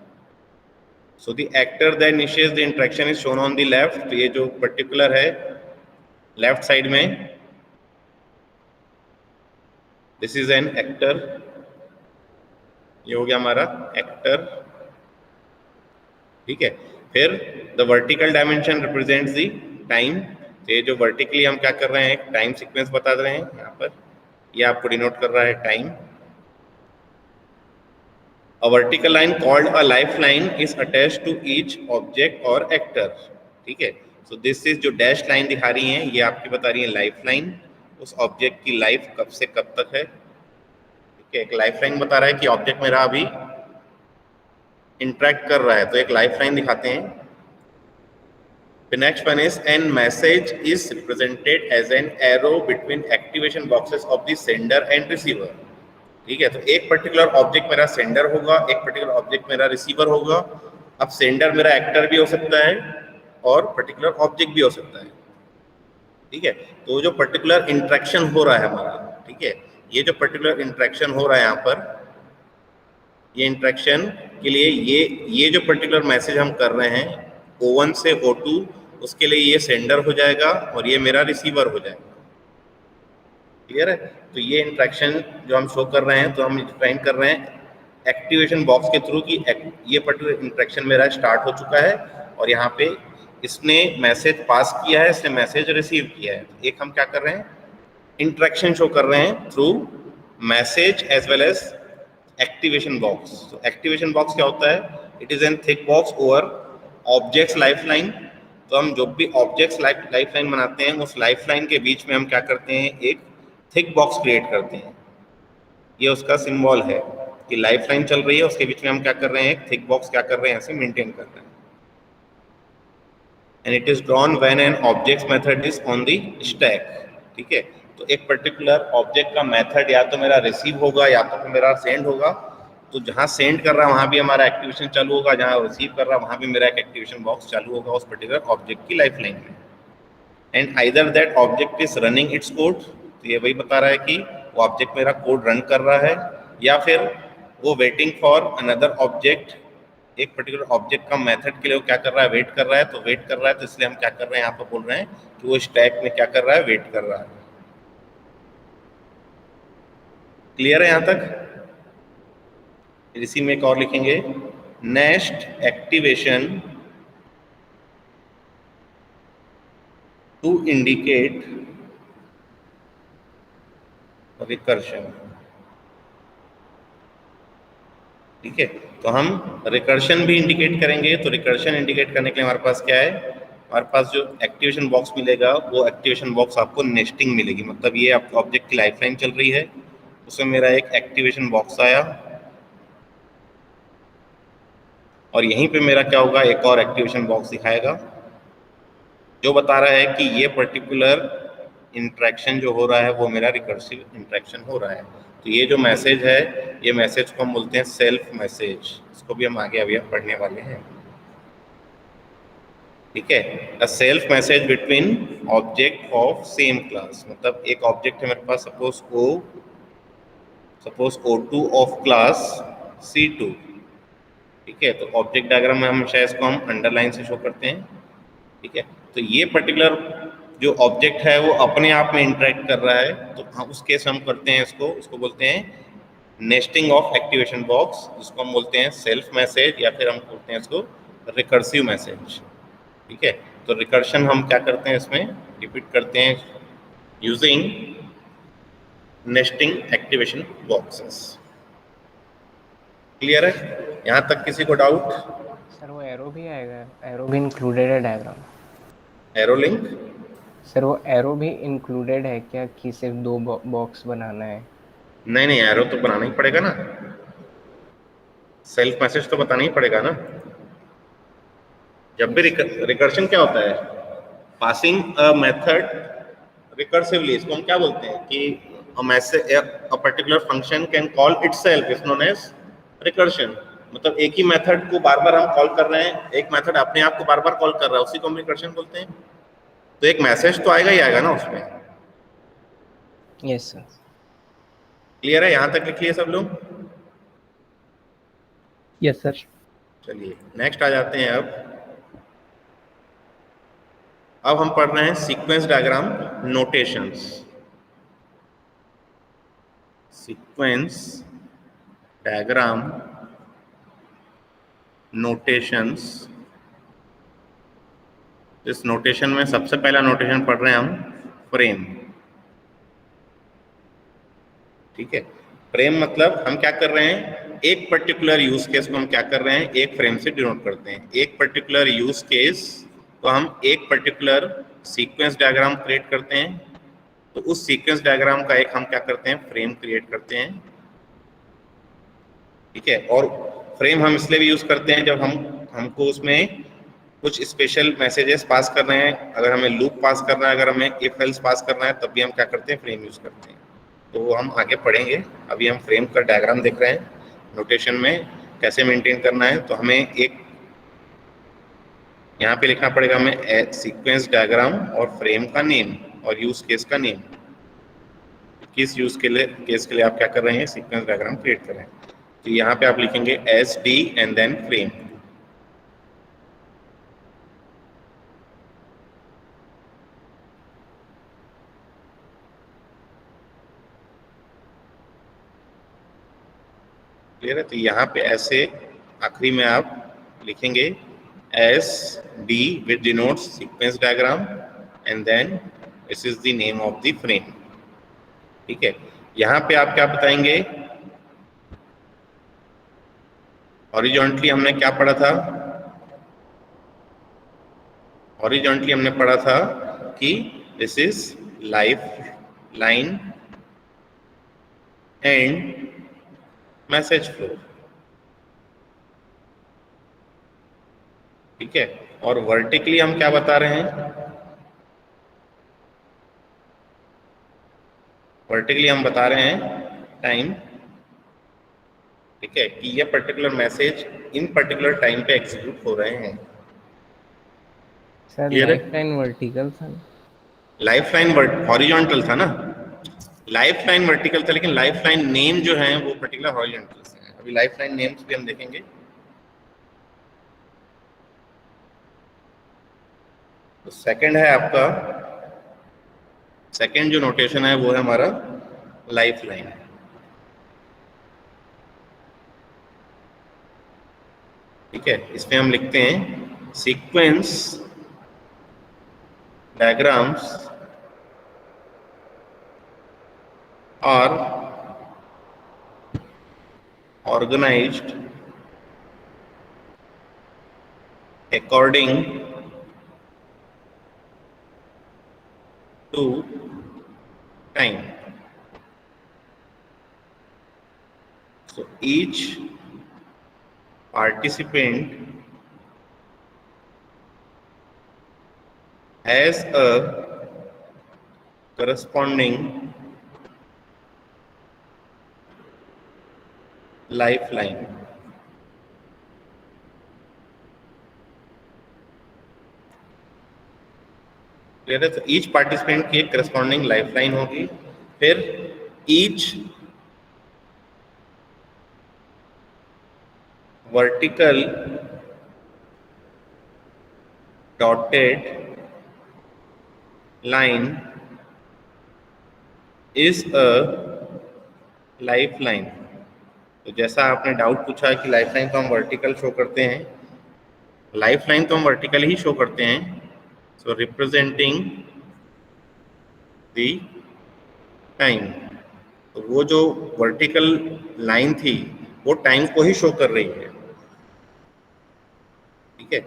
So the actor that initiates the interaction is shown on the left. तो ये जो पर्टिकुलर है लेफ्ट साइड में, दिस इज एन एक्टर, ये हो गया हमारा एक्टर। ठीक है, फिर the vertical dimension represents the time. ये जो वर्टिकली हम क्या कर रहे हैं, एक टाइम सीक्वेंस बता रहे हैं यहाँ पर, ये आपको डिनोट कर रहा है time. A vertical line called a life line is attached to each object और एक्टर। ठीक है, सो दिस इज जो डैश लाइन दिखा रही है, ये आपकी बता रही है लाइफ लाइन, उस ऑब्जेक्ट की लाइफ कब से कब तक है। ठीक है, एक लाइफ लाइन बता रहा है कि ऑब्जेक्ट मेरा अभी इंटरेक्ट कर रहा है, तो एक लाइफ लाइन दिखाते हैं। The next one is, and message is represented as an arrow between activation boxes of the sender and receiver. ठीक है, तो एक पर्टिकुलर ऑब्जेक्ट मेरा सेंडर होगा, एक पर्टिकुलर ऑब्जेक्ट मेरा रिसीवर होगा। अब सेंडर मेरा एक्टर भी हो सकता है और पर्टिकुलर ऑब्जेक्ट भी हो सकता है। ठीक है, तो जो पर्टिकुलर इंटरेक्शन हो रहा है हमारा, ठीक है, ये जो पर्टिकुलर इंटरेक्शन हो रहा है यहाँ पर, ये इंटरेक्शन के लिए ये जो पर्टिकुलर मैसेज हम कर रहे हैं O1 से O2, उसके लिए ये सेंडर हो जाएगा और ये मेरा रिसीवर हो जाएगा। क्लियर है? तो ये इंटरेक्शन जो हम शो कर रहे हैं, तो हम डिफाइन कर रहे हैं एक्टिवेशन बॉक्स के थ्रू कि ये पर्टिकुलर इंटरेक्शन मेरा स्टार्ट हो चुका है और यहाँ पे इसने मैसेज पास किया है, इसने मैसेज रिसीव किया है। तो एक हम क्या कर रहे हैं, इंटरेक्शन शो कर रहे हैं through message as well as activation box. तो एक्टिवेशन बॉक्स क्या होता है, it is an thick box over objects life line. तो हम जो भी ऑब्जेक्ट्स लाइफ लाइन बनाते हैं, उस लाइफ लाइन के बीच में हम क्या करते हैं, एक थिक बॉक्स क्रिएट करते हैं। ये उसका सिंबल है कि लाइफ लाइन चल रही है, उसके बीच में हम क्या कर रहे हैं, एक थिक बॉक्स क्या कर रहे हैं, ऐसे मेंटेन कर रहे हैं। And it is drawn when an object method is on the stack. ठीक है, तो एक पर्टिकुलर ऑब्जेक्ट का मेथड या तो मेरा रिसीव होगा या तो मेरा सेंड होगा। तो जहाँ सेंड कर रहा है वहाँ भी हमारा एक्टिवेशन चालू होगा, जहाँ रिसीव कर रहा है वहाँ भी मेरा एक एक्टिवेशन बॉक्स चालू होगा उस पर्टिकुलर ऑब्जेक्ट की लाइफ लाइन में। And either that object is running it's code, तो ये वही बता रहा है कि वो ऑब्जेक्ट मेरा कोड रन कर रहा है, या फिर वो वेटिंग फॉर अनदर ऑब्जेक्ट, एक पर्टिकुलर ऑब्जेक्ट का मेथड के लिए वो क्या कर रहा है, वेट कर रहा है। तो वेट कर रहा है, तो इसलिए हम क्या कर रहे हैं, यहाँ पर बोल रहे हैं कि वो स्टैक में क्या कर रहा है, वेट कर रहा है। क्लियर है यहाँ तक? इसी में एक और लिखेंगे, next activation to indicate recursion. ठीक है, तो हम रिकर्शन भी इंडिकेट करेंगे। तो रिकर्शन इंडिकेट करने के लिए हमारे पास क्या है, हमारे पास जो एक्टिवेशन बॉक्स मिलेगा वो एक्टिवेशन बॉक्स आपको नेस्टिंग मिलेगी। मतलब ये आपको ऑब्जेक्ट की लाइफ लाइन चल रही है, उसमें मेरा एक एक्टिवेशन बॉक्स आया और यहीं पे मेरा क्या होगा, एक और एक्टिवेशन बॉक्स दिखाएगा जो बता रहा है कि ये पर्टिकुलर इंटरेक्शन जो हो रहा है वो मेरा रिकर्सिव इंटरेक्शन हो रहा है। तो ये जो मैसेज है, ये मैसेज को हम बोलते हैं सेल्फ मैसेज। इसको भी हम आगे अभी पढ़ने वाले हैं। ठीक है, a self message between object of same class. मतलब एक ऑब्जेक्ट है मेरे पास, suppose O2 of class C2। ठीक है, तो ऑब्जेक्ट डायग्राम में हमेशा इसको हम अंडरलाइन से शो करते हैं। ठीक है, तो ये पर्टिकुलर जो ऑब्जेक्ट है वो अपने आप में इंटरेक्ट कर रहा है, तो हम उस केस हम करते हैं उसको बोलते हैं नेस्टिंग ऑफ एक्टिवेशन बॉक्स, जिसको हम बोलते हैं सेल्फ मैसेज, या फिर हम बोलते हैं इसको रिकर्सिव मैसेज। ठीक है, तो रिकर्शन हम क्या करते हैं, इसमें रिपीट करते हैं using nesting activation boxes. Clear है यहाँ तक? किसी को डाउट? सर वो एरो भी आएगा, एरो भी इंक्लूडेड है डायग्राम? Arrow link? सर वो एरो भी इंक्लूडेड है क्या कि सिर्फ दो बॉक्स बनाना है? नहीं, एरो तो बनाना ही पड़ेगा ना, सेल्फ मैसेज तो बताना ही पड़ेगा ना। जब भी रिकर्शन क्या होता है, पासिंग अ मेथड रिकर्सिवली, इसको हम क्या बोलते हैं कि a particular function can call itself is known as recursion। मतलब एक ही मेथड को बार बार हम कॉल कर रहे हैं, एक मेथड अपने आप को बार बार कॉल कर रहा है, उसी को हम रिकर्शन बोलते हैं। तो एक मैसेज तो आएगा ही आएगा ना उसमें। Yes sir. क्लियर है यहाँ तक? लिख लिए सब लोग? Yes sir. चलिए नेक्स्ट आ जाते हैं। अब हम पढ़ रहे हैं sequence diagram notations. Sequence diagram notations. इस नोटेशन में सबसे पहला नोटेशन पढ़ रहे हैं हम फ्रेम। ठीक है, फ्रेम मतलब हम क्या कर रहे हैं, एक पर्टिकुलर यूज केस को हम क्या कर रहे हैं, एक फ्रेम से डिनोट करते हैं। एक पर्टिकुलर यूज केस तो हम एक पर्टिकुलर सीक्वेंस डायग्राम क्रिएट करते हैं, तो उस सीक्वेंस डायग्राम का एक हम क्या करते हैं, फ्रेम क्रिएट करते हैं। ठीक है, और फ्रेम हम इसलिए भी यूज करते हैं जब हमको उसमें कुछ स्पेशल मैसेजेस पास कर रहे हैं, अगर हमें लूप पास करना है, अगर हमें इफ एल्स पास करना है, तब भी हम क्या करते हैं, फ्रेम यूज करते हैं। तो वो हम आगे पढ़ेंगे। अभी हम फ्रेम का डायग्राम देख रहे हैं, नोटेशन में कैसे मेंटेन करना है। तो हमें एक यहाँ पे लिखना पड़ेगा हमें सीक्वेंस डायग्राम और फ्रेम का नेम और यूज केस का नेम। किस यूज केस के लिए आप क्या कर रहे हैं, सीक्वेंस डायग्राम क्रिएट कर रहे हैं। तो यहाँ पे आप लिखेंगे SD and then frame. Clear है? तो यहाँ पे ऐसे आखिरी में आप लिखेंगे SD which denotes sequence diagram and then this is the name of the frame। ठीक है, यहाँ पे आप क्या बताएंगे, हॉरिजॉन्टली हमने क्या पढ़ा था, हॉरिजॉन्टली हमने पढ़ा था कि this is life line and message flow. ठीक है, और वर्टिकली हम क्या बता रहे हैं, वर्टिकली हम बता रहे हैं टाइम। ठीक है, कि ये पर्टिकुलर मैसेज इन पर्टिकुलर टाइम पे एग्जीक्यूट हो रहे हैं। सर Clear है? लाइफ लाइन वर्टिकल था, लाइफ लाइन हॉरिजॉन्टल था ना, लाइफ लाइन वर्टिकल था, लेकिन लाइफ लाइन नेम जो है वो पर्टिकुलर हॉरिजॉन्टल से है। अभी लाइफ लाइन नेम्स भी हम देखेंगे। तो सेकंड है आपका, सेकंड जो नोटेशन है वो है हमारा लाइफ लाइन। ठीक है, इसमें हम लिखते हैं sequence diagrams are organised according to time. So each participant has a corresponding lifeline. Clear है? तो ईच पार्टिसिपेंट की एक करस्पॉन्डिंग लाइफलाइन होगी, फिर each vertical dotted line is a lifeline. तो जैसा आपने डाउट पूछा कि लाइफलाइन तो हम वर्टिकल शो करते हैं, लाइफलाइन तो हम वर्टिकल ही शो करते हैं। सो रिप्रेजेंटिंग द टाइम, तो वो जो वर्टिकल लाइन थी वो टाइम को ही शो कर रही है। ठीक है,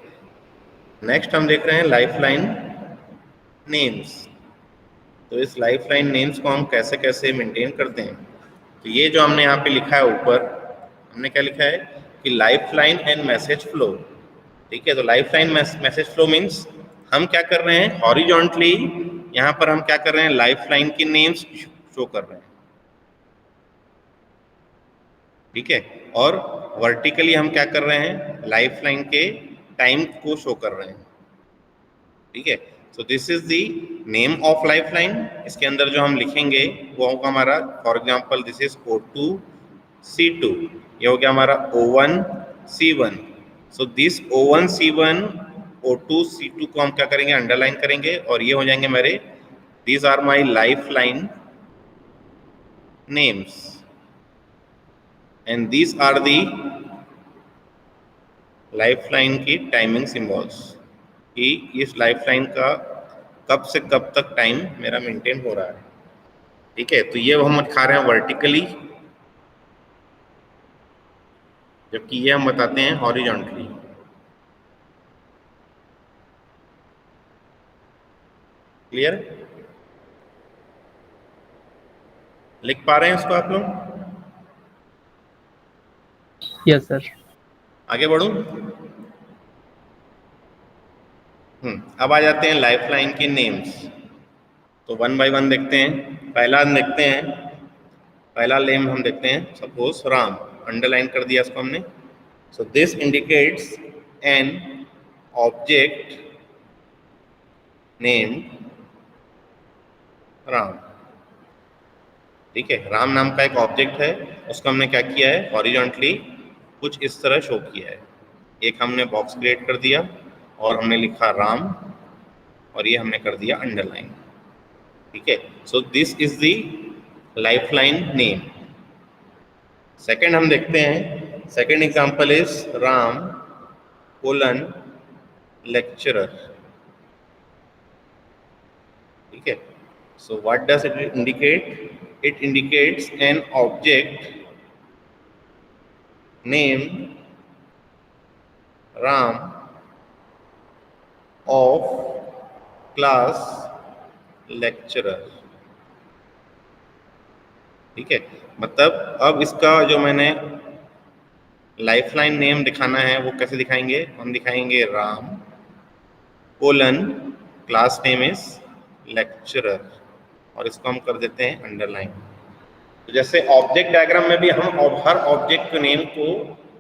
नेक्स्ट हम देख रहे हैं लाइफलाइन नेम्स। तो इस लाइफलाइन नेम्स को हम कैसे कैसे मेंटेन करते हैं, तो ये जो हमने यहाँ पे लिखा है ऊपर, हमने क्या लिखा है कि लाइफलाइन एंड मैसेज फ्लो। ठीक है, तो लाइफलाइन मैसेज फ्लो मीन्स हम क्या कर रहे हैं, हॉरिजॉन्टली यहाँ पर हम क्या कर रहे हैं, लाइफलाइन की नेम्स शो कर रहे हैं। ठीक है, और वर्टिकली हम क्या कर रहे हैं, लाइफलाइन के टाइम को शो कर रहे हैं। ठीक है, so this is the name of lifeline. इसके अंदर जो हम लिखेंगे वो होगा हमारा, for example this is O2 C2, ये हो गया हमारा O1 C1। So this O1 C1 O2 C2 को हम क्या करेंगे, अंडरलाइन करेंगे, और ये हो जाएंगे मेरे, these are my lifeline names and these are the lifeline की टाइमिंग सिंबल्स, कि इस लाइफलाइन का कब से कब तक टाइम मेरा मेंटेन हो रहा है। ठीक है, तो ये हम दिखा रहे हैं वर्टिकली, जबकि ये हम बताते हैं हॉरिजॉन्टली। क्लियर? लिख पा रहे हैं इसको आप लोग? Yes sir. आगे बढ़ूं? अब आ जाते हैं लाइफलाइन के नेम्स। तो वन बाय वन देखते हैं। पहला देखते हैं, पहला नेम हम देखते हैं, सपोज राम, अंडरलाइन कर दिया इसको हमने। So this indicates an object name Ram. ठीक है, राम नाम का एक ऑब्जेक्ट है, उसको हमने क्या किया है, हॉरिजॉन्टली कुछ इस तरह शो किया है। एक हमने बॉक्स क्रिएट कर दिया और हमने लिखा राम, और ये हमने कर दिया अंडरलाइन। ठीक है, so this is the lifeline name. Second हम देखते हैं, second example is Ram colon lecturer. ठीक है, so what does it indicate? It indicates an object named Ram of class lecturer। ठीक है, मतलब अब इसका जो मैंने लाइफलाइन नेम दिखाना है वो कैसे दिखाएंगे, हम दिखाएंगे Ram colon class name is lecturer, और इसको हम कर देते हैं अंडरलाइन। तो जैसे ऑब्जेक्ट डायग्राम में भी हम हर ऑब्जेक्ट के नेम को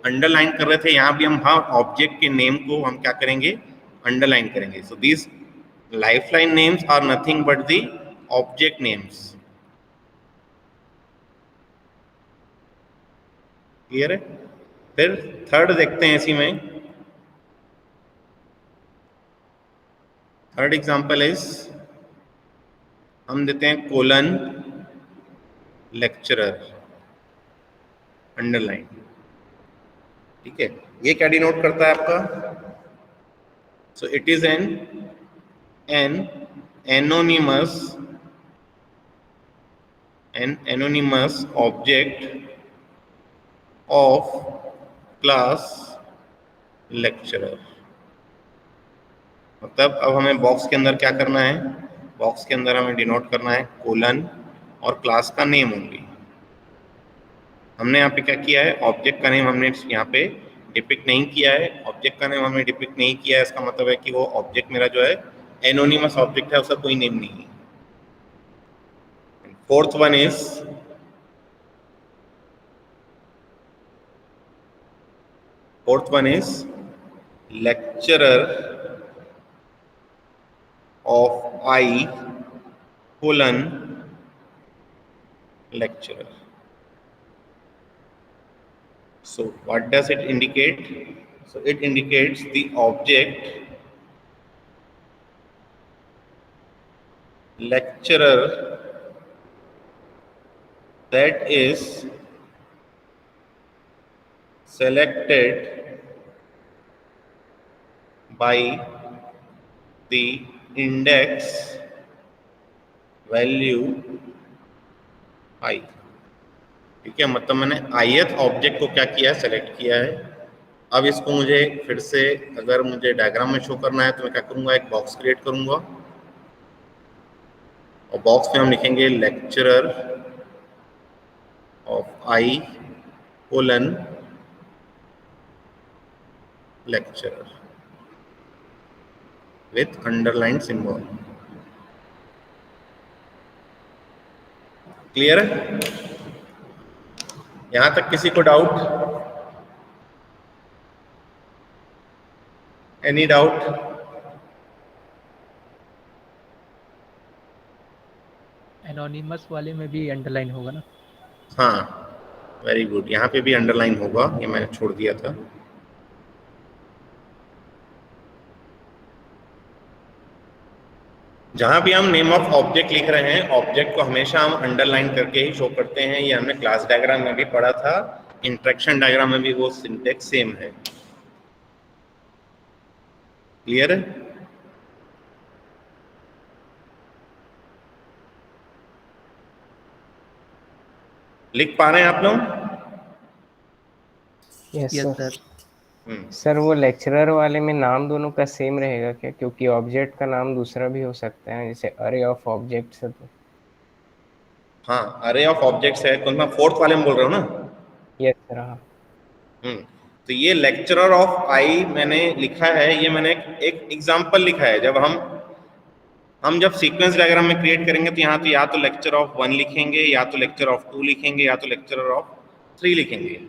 अंडरलाइन कर रहे थे, यहाँ भी हम हर ऑब्जेक्ट के नेम को हम क्या करेंगे, अंडरलाइन करेंगे। So this lifeline names are nothing but the object names. Clear है? फिर थर्ड देखते हैं इसी में। थर्ड एग्जांपल इज, हम देते हैं कोलन लेक्चरर अंडरलाइन। ठीक है, ये क्या डिनोट करता है आपका? सो it is N anonymous object of class lecturer। मतलब अब हमें बॉक्स के अंदर क्या करना है? बॉक्स के अंदर हमें डिनोट करना है कोलन और क्लास का नेम ओनली। हमने यहाँ पे क्या किया है? ऑब्जेक्ट का नेम हमने यहाँ पे डिपिक्ट नहीं किया है। ऑब्जेक्ट का नेम हमने डिपिक्ट नहीं किया है, इसका मतलब है कि वो ऑब्जेक्ट मेरा जो है एनोनिमस ऑब्जेक्ट है, उसका कोई नेम नहीं है। Fourth one is lecturer of I colon lecturer। So what does it indicate? So it indicates the object lecturer that is selected by the index value I। ठीक है, मतलब मैंने ith ऑब्जेक्ट को क्या किया है? सेलेक्ट किया है। अब इसको मुझे फिर से अगर मुझे डायग्राम में शो करना है तो मैं क्या करूंगा? एक बॉक्स क्रिएट करूंगा और बॉक्स में हम लिखेंगे lecturer of I colon lecturer with underline symbol। Clear है? यहां तक किसी को डाउट? Any doubt? एनोनिमस वाले में भी अंडरलाइन होगा ना? हाँ, वेरी गुड, यहाँ पे भी अंडरलाइन होगा, ये मैंने छोड़ दिया था। जहां भी हम नेम ऑफ ऑब्जेक्ट लिख रहे हैं, ऑब्जेक्ट को हमेशा हम अंडरलाइन करके ही शो करते हैं। ये हमने क्लास डायग्राम में भी पढ़ा था, इंटरेक्शन डायग्राम में भी वो सिंटेक्स सेम है। क्लियर है? लिख पा रहे हैं आप लोग? Yes yes sir. Sir. Sir वो लेक्चरर वाले में नाम दोनों का सेम रहेगा क्या? क्योंकि ऑब्जेक्ट का नाम दूसरा भी हो सकता है, जैसे अरे ऑफ ऑब्जेक्ट्स है तो। हाँ, अरे ऑफ ऑब्जेक्ट्स है, कौन सा फोर्थ वाले में बोल रहे हो ना? Yes sir. हाँ तो ये लेक्चरर ऑफ आई मैंने लिखा है, ये मैंने एक एग्जांपल लिखा है। जब हम जब सीक्वेंस डायग्राम में क्रिएट करेंगे तो यहाँ तो या तो लेक्चर ऑफ 1 लिखेंगे, या तो लेक्चर ऑफ 2 लिखेंगे, या तो लेक्चर ऑफ 3 लिखेंगे।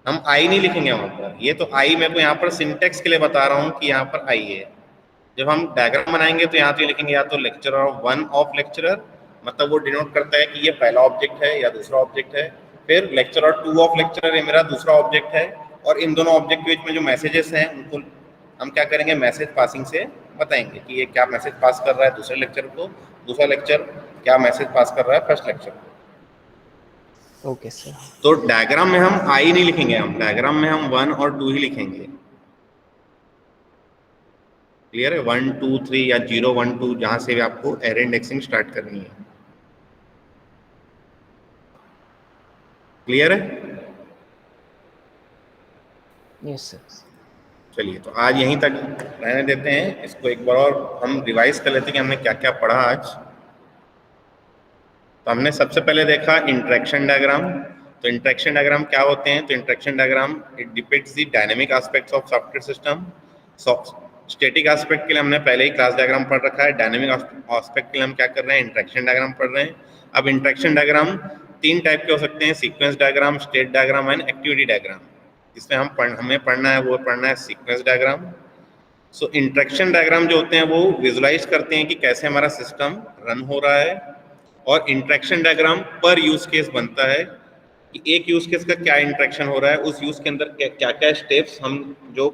हम आई नहीं लिखेंगे वहां पर। ये तो आई मैं को यहाँ पर सिंटेक्स के लिए बता रहा हूँ कि यहाँ पर आई है। जब हम डायग्राम बनाएंगे तो यहाँ तो लिखेंगे या तो लेक्चर ऑफ 1 ऑफ लेक्चरर, मतलब वो डिनोट करता है कि ये पहला ऑब्जेक्ट है या दूसरा ऑब्जेक्ट है। फिर लेक्चर और 2 ऑफ लेक्चरर, ये मेरा दूसरा ऑब्जेक्ट है। और इन दोनों ऑब्जेक्ट के बीच में जो मैसेजेस हैं उनको हम क्या करेंगे? मैसेज पासिंग से बताएंगे कि ये क्या मैसेज पास कर रहा है दूसरे लेक्चर को, दूसरा लेक्चर क्या मैसेज पास कर रहा है फर्स्ट लेक्चर को। Okay sir. तो डायग्राम में हम आई नहीं लिखेंगे, हम डायग्राम में हम 1 और 2 ही लिखेंगे। क्लियर है? 1 2 3 या 0 1 2 जहां से भी आपको एरे इंडेक्सिंग स्टार्ट करनी है। क्लियर है? Yes sir. चलिए, तो आज यहीं तक रहने देते हैं इसको। एक बार और हम रिवाइज कर लेते हैं कि हमने क्या क्या पढ़ा आज। तो हमने सबसे पहले देखा इंटरेक्शन डायग्राम। तो इंटरेक्शन डायग्राम क्या होते हैं? तो interaction diagram it depicts the dynamic aspects of software system. Static aspect के लिए हमने पहले ही क्लास डायग्राम पढ़ रखा है। डायनेमिक एस्पेक्ट के लिए हम क्या कर रहे हैं? इंटरेक्शन डायग्राम पढ़ रहे हैं। अब इंटरेक्शन डायग्राम 3 टाइप के हो सकते हैं, sequence diagram, state diagram and activity diagram. इसमें हमें पढ़ना है सीक्वेंस डायग्राम। सो इंटरेक्शन डायग्राम जो होते हैं वो विजुलाइज करते हैं कि कैसे हमारा सिस्टम रन हो रहा है। और इंटरेक्शन डायग्राम पर यूज केस बनता है कि एक यूज केस का क्या इंटरेक्शन हो रहा है, उस यूज के अंदर क्या क्या स्टेप्स हम जो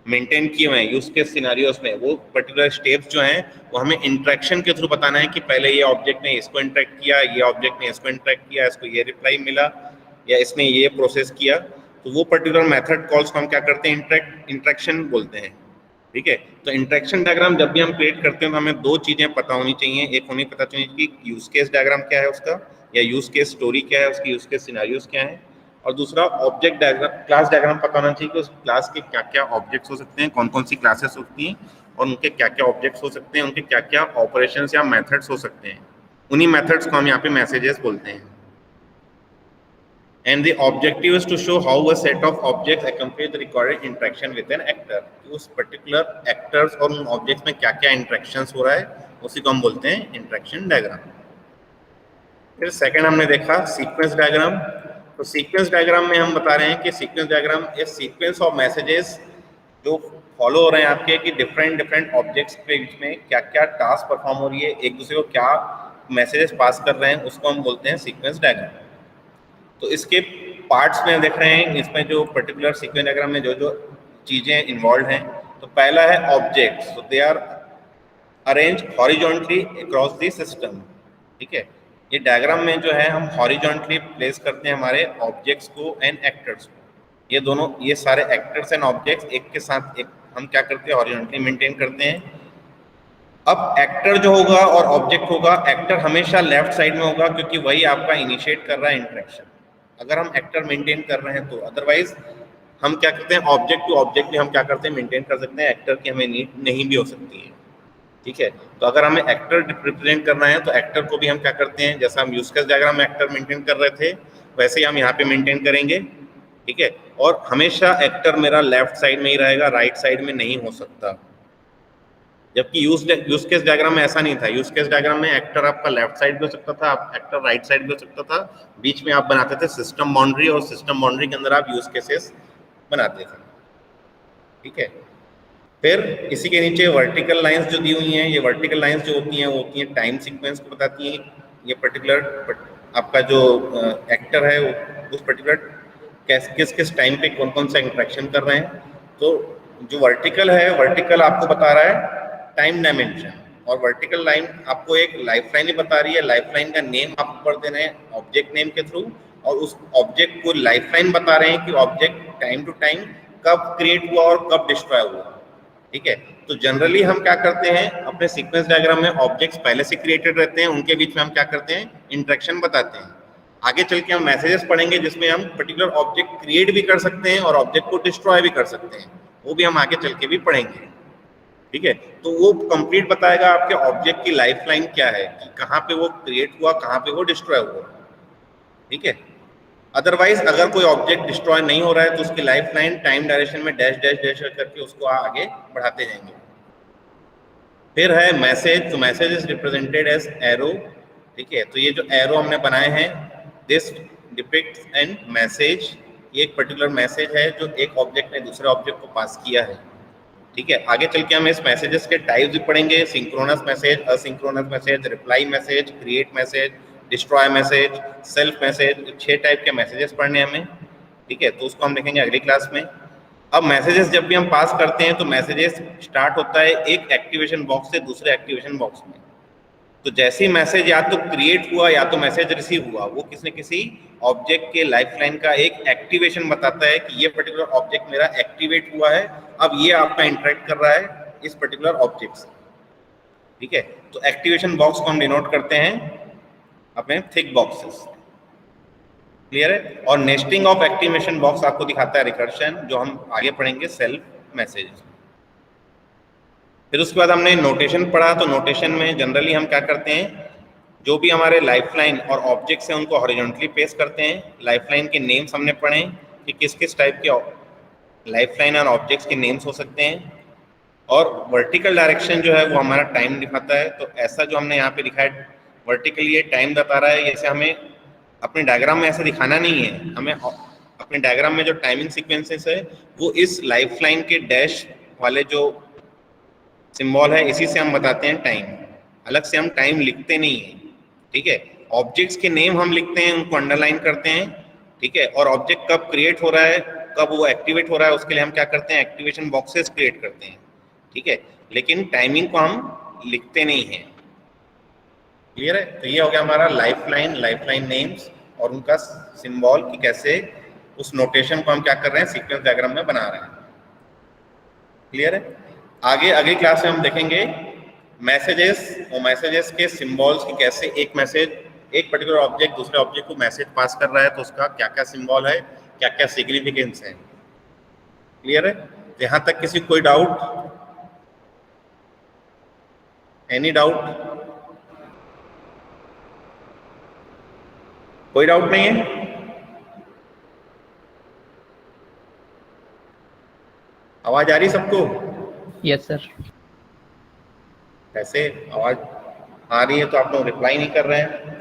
मेंटेन किए हुए हैं यूज केस सिनेरियोस में, वो पर्टिकुलर स्टेप्स जो हैं वो हमें इंटरेक्शन के थ्रू बताना है कि पहले ये ऑब्जेक्ट ने इसको इंटरेक्ट किया, ये ऑब्जेक्ट ने इसको इंटरेक्ट किया, इसको ये रिप्लाई मिला या इसने ये प्रोसेस किया। तो वो पर्टिकुलर मेथड कॉल्स को हम क्या करते हैं, इंटरेक्शन बोलते हैं। ठीक है, तो इंटरेक्शन डायग्राम जब भी हम क्रिएट करते हैं तो हमें दो चीजें पता होनी चाहिए। एक होनी पता चाहिए कि यूज केस डायग्राम क्या है उसका, या यूज केस स्टोरी क्या है उसकी, यूज केस सिनेरियोस क्या है, और दूसरा ऑब्जेक्ट डायग्राम, क्लास डायग्राम पता होना चाहिए कि उस क्लास के क्या क्या ऑब्जेक्ट्स हो सकते हैं, कौन कौन सी क्लासेस होती हैं और उनके क्या क्या ऑब्जेक्ट्स हो सकते हैं, उनके क्या क्या ऑपरेशंस या मेथड्स हो सकते हैं। उन्हीं मेथड्स को हम यहाँ पे मैसेजेस बोलते हैं। And the objective is to show how a set of objects accompany the recorded interaction with an actor. उस particular actors और उन objects में क्या क्या interactions हो रहा है उसी को हम बोलते हैं interaction diagram। फिर सेकंड हमने देखा sequence diagram। तो sequence diagram में हम बता रहे हैं कि sequence diagram is sequence of messages जो फॉलो हो रहे हैं आपके, कि डिफरेंट ऑब्जेक्ट्स के बीच में क्या क्या टास्क परफॉर्म हो रही है, एक दूसरे को क्या मैसेजेस पास कर रहे हैं, उसको हम बोलते हैं सीक्वेंस डायग्राम। तो इसके पार्ट्स में देख रहे हैं, इसमें जो पर्टिकुलर सीक्वेंस डायग्राम में जो जो चीजें इन्वॉल्व हैं, तो पहला है ऑब्जेक्ट्स। तो they are arrange horizontally across the system. ठीक है, ये डायग्राम में जो है हम हॉरिजॉन्टली प्लेस करते हैं हमारे ऑब्जेक्ट्स को एंड एक्टर्स को। ये दोनों, ये सारे एक्टर्स एंड ऑब्जेक्ट्स एक के साथ एक हम क्या करते हैं, हॉरिजॉन्टली मेंटेन करते हैं। अब एक्टर जो होगा और ऑब्जेक्ट होगा, एक्टर हमेशा लेफ्ट साइड में होगा क्योंकि वही आपका इनिशिएट कर रहा है इंटरेक्शन, अगर हम एक्टर मेंटेन कर रहे हैं तो। अदरवाइज हम क्या करते हैं, ऑब्जेक्ट टू ऑब्जेक्ट भी हम क्या करते हैं, मेंटेन कर सकते हैं, एक्टर की हमें नीड नहीं भी हो सकती है। ठीक है, तो अगर हमें एक्टर रिप्रेजेंट करना है तो एक्टर को भी हम क्या करते हैं, जैसा हम यूज केस डायग्राम में एक्टर मेंटेन कर रहे थे वैसे ही हम यहाँ पे मेंटेन करेंगे। ठीक है, और हमेशा एक्टर मेरा लेफ्ट साइड में ही रहेगा, राइट साइड में नहीं हो सकता। जबकि यूज केस डायग्राम में ऐसा नहीं था। यूज केस डायग्राम में एक्टर आपका लेफ्ट साइड भी हो सकता था, एक्टर राइट साइड भी हो सकता था, बीच में आप बनाते थे सिस्टम बाउंड्री, और सिस्टम बाउंड्री के अंदर आप यूज केसेस बनाते थे। ठीक है, फिर इसी के नीचे वर्टिकल लाइंस जो दी हुई हैं, ये वर्टिकल लाइंस जो होती हैं वो होती हैं टाइम सीक्वेंस को बताती हैं। ये पर्टिकुलर आपका जो एक्टर है वो उस पर्टिकुलर किस किस टाइम पे कौन कौन सा इंटरेक्शन कर रहे हैं। तो जो वर्टिकल है, वर्टिकल आपको बता रहा है टाइम डायमेंशन, और वर्टिकल लाइन आपको एक लाइफ लाइन ही बता रही है। लाइफ लाइन का नेम आप ऊपर दे रहे हैं ऑब्जेक्ट नेम के थ्रू, और उस ऑब्जेक्ट को लाइफ लाइन बता रहे हैं कि ऑब्जेक्ट टाइम टू टाइम कब क्रिएट हुआ और कब डिस्ट्रॉय हुआ। ठीक है, तो जनरली हम क्या करते हैं, अपने सीक्वेंस डायग्राम में ऑब्जेक्ट्स पहले से क्रिएटेड रहते हैं, उनके बीच में हम क्या करते हैं, इंटरेक्शन बताते हैं। आगे चल के हम मैसेजेस पढ़ेंगे जिसमें हम पर्टिकुलर ऑब्जेक्ट क्रिएट भी कर सकते हैं और ऑब्जेक्ट को डिस्ट्रॉय भी कर सकते हैं, वो भी हम आगे चल के भी पढ़ेंगे। ठीक है, तो वो कंप्लीट बताएगा आपके ऑब्जेक्ट की लाइफ लाइन क्या है, कि कहाँ पे वो क्रिएट हुआ, कहाँ पे वो डिस्ट्रॉय हुआ। ठीक है, अदरवाइज अगर कोई ऑब्जेक्ट डिस्ट्रॉय नहीं हो रहा है तो उसकी लाइफ लाइन टाइम डायरेक्शन में डैश डैश डैश करके उसको आगे बढ़ाते जाएंगे। फिर है मैसेज। तो message is represented as arrow. ठीक है, तो ये जो एरो हमने बनाए हैं, दिस डिपिक्ट्स एन मैसेज। ये एक पर्टिकुलर मैसेज है जो एक ऑब्जेक्ट ने दूसरे ऑब्जेक्ट को पास किया है। ठीक है, आगे चल के हम इस मैसेजेस के टाइप्स भी पढ़ेंगे, synchronous message, asynchronous message, reply message, create message, destroy message, self message. 6 type के मैसेजेस पढ़ने हमें। ठीक है, तो उसको हम देखेंगे अगली क्लास में। अब मैसेजेस जब भी हम पास करते हैं तो मैसेजेस स्टार्ट होता है एक एक्टिवेशन बॉक्स से दूसरे एक्टिवेशन बॉक्स में। तो जैसे ही मैसेज या तो क्रिएट हुआ या तो मैसेज रिसीव हुआ, वो किसी न किसी ऑब्जेक्ट के लाइफ लाइन का एक एक्टिवेशन बताता है कि ये पर्टिकुलर ऑब्जेक्ट मेरा एक्टिवेट हुआ है, अब ये आपका इंटरेक्ट कर रहा है इस पर्टिकुलर ऑब्जेक्ट से। ठीक है, तो एक्टिवेशन बॉक्स को हम डिनोट करते हैं अपने थिक बॉक्सेस। क्लियर है, और नेस्टिंग ऑफ एक्टिवेशन बॉक्स आपको दिखाता है रिकर्शन, जो हम आगे पढ़ेंगे सेल्फ मैसेज। फिर उसके बाद हमने नोटेशन पढ़ा। तो नोटेशन में जनरली हम क्या करते हैं, जो भी हमारे लाइफलाइन और ऑब्जेक्ट्स हैं उनको हॉरिजॉन्टली पेश करते हैं। लाइफलाइन के नेम्स हमने पढ़े कि किस किस टाइप के लाइफलाइन और ऑब्जेक्ट्स के नेम्स हो सकते हैं, और वर्टिकल डायरेक्शन जो है वो हमारा टाइम दिखाता है। तो ऐसा जो हमने यहाँ पे लिखा है वर्टिकली, ये टाइम बता रहा है। जैसे हमें अपने डायग्राम में ऐसे दिखाना नहीं है, हमें अपने डायग्राम में जो टाइमिंग सीक्वेंसेस है वो इस लाइफलाइन के डैश वाले जो सिंबल है इसी से हम बताते हैं टाइम। अलग से हम टाइम लिखते नहीं है। ठीक है, ऑब्जेक्ट्स के नेम हम लिखते हैं, उनको अंडरलाइन करते हैं। ठीक है, और ऑब्जेक्ट कब क्रिएट हो रहा है, कब वो एक्टिवेट हो रहा है, उसके लिए हम क्या करते हैं, एक्टिवेशन बॉक्सेस क्रिएट करते हैं। ठीक है, लेकिन टाइमिंग को हम लिखते नहीं है। क्लियर है, तो ये हो गया हमारा लाइफलाइन नेम्स और उनका सिंबल कि कैसे उस नोटेशन को हम क्या कर रहे हैं, सीक्वेंस डायग्राम में बना रहे हैं। क्लियर है? आगे अगली क्लास में हम देखेंगे मैसेजेस और मैसेजेस के सिंबल्स की कैसे एक मैसेज, एक पर्टिकुलर ऑब्जेक्ट दूसरे ऑब्जेक्ट को मैसेज पास कर रहा है तो उसका क्या क्या सिंबल है, क्या क्या सिग्निफिकेंस है। क्लियर है? यहां तक किसी कोई डाउट, एनी डाउट? कोई डाउट नहीं है? आवाज आ रही सबको? Yes sir. ऐसे आवाज आ रही है तो आप लोग रिप्लाई नहीं कर रहे हैं।